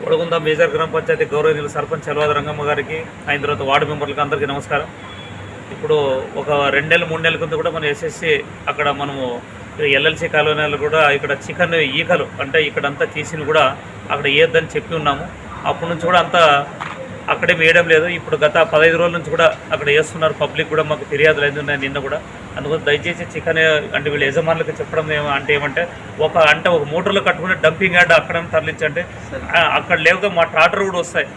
పొడగుంద major గ్రామ పంచాయతీ గౌరవనీయులు సర్పంచ్ చలవాద రంగమ్మ గారికి, అయిన తర్వాత వార్డు మెంబర్లకు అందరికీ నమస్కారం. ఇప్పుడు ఒక 2 నెలలు 3 నెలల కింద కూడా మన ఎస్ఎస్సి అక్కడ మనము ఎల్ఎల్సి కాలనీలు కూడా ఇక్కడ చికెన్ ఈకలు అంటే ఇక్కడంతా తీసిన కూడా అక్కడ వేయొద్దని చెప్పి ఉన్నాము. అప్పటి నుంచి కూడా అంతా అక్కడే వేయడం లేదు. ఇప్పుడు గత 15 రోజుల నుంచి కూడా అక్కడ వేస్తున్నారు. పబ్లిక్ కూడా మాకు ఫిర్యాదులు ఉన్నాయి నిన్న కూడా. అందుకని దయచేసి చికెన్ అంటే వీళ్ళ యజమానులకు చెప్పడం ఏమంటే ఒక మోటార్లో కట్టుకుని డంపింగ్ యార్డ్ అక్కడ తరలించంటే అక్కడ లేవుగా మా ట్రాక్టర్ కూడా వస్తాయి.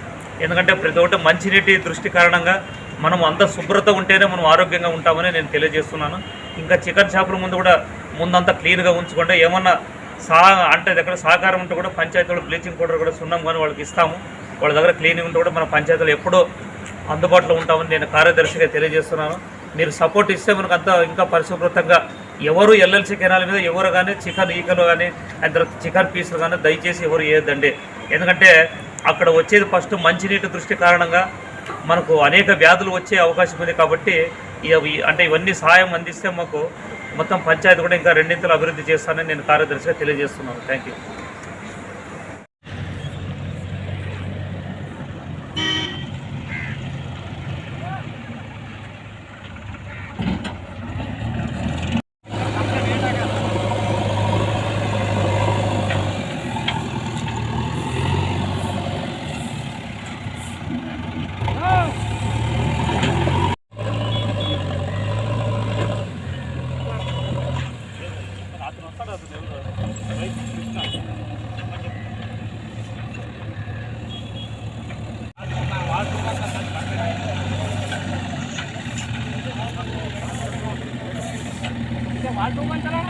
ఎందుకంటే ప్రతి ఒక్కటి మంచినీటి దృష్టి కారణంగా మనం అంత శుభ్రత ఉంటేనే మనం ఆరోగ్యంగా ఉంటామని నేను తెలియజేస్తున్నాను. ఇంకా చికెన్ షాపుల ముందంతా క్లీన్గా ఉంచుకుంటే ఏమన్నా అంటే దగ్గర సహకారం ఉంటే కూడా పంచాయతీలో బ్లీచింగ్ పౌడర్ కూడా సున్నం కానీ వాళ్ళకి ఇస్తాము. వాళ్ళ దగ్గర క్లీనింగ్ ఉంటే కూడా మన పంచాయతీలో ఎప్పుడూ అందుబాటులో ఉంటామని నేను కార్యదర్శిగా తెలియజేస్తున్నాను. మీరు సపోర్ట్ ఇస్తే మనకు అంతా ఇంకా పరిశుభ్రతంగా ఎవరు ఎల్ఎల్సి కెనాల మీద ఎవరు కానీ చికెన్ ఈకలు కానీ తర్వాత చికెన్ పీసులు కానీ దయచేసి ఎవరు వేయద్దండి. ఎందుకంటే అక్కడ వచ్చేది ఫస్ట్ మంచినీటి దృష్టి కారణంగా మనకు అనేక వ్యాధులు వచ్చే అవకాశం ఉంది. కాబట్టి అంటే ఇవన్నీ సహాయం అందిస్తే మాకు మొత్తం పంచాయతీ కూడా ఇంకా 2 అభివృద్ధి చేస్తానని నేను కార్యదర్శిగా తెలియజేస్తున్నాను. Thank you. వాడు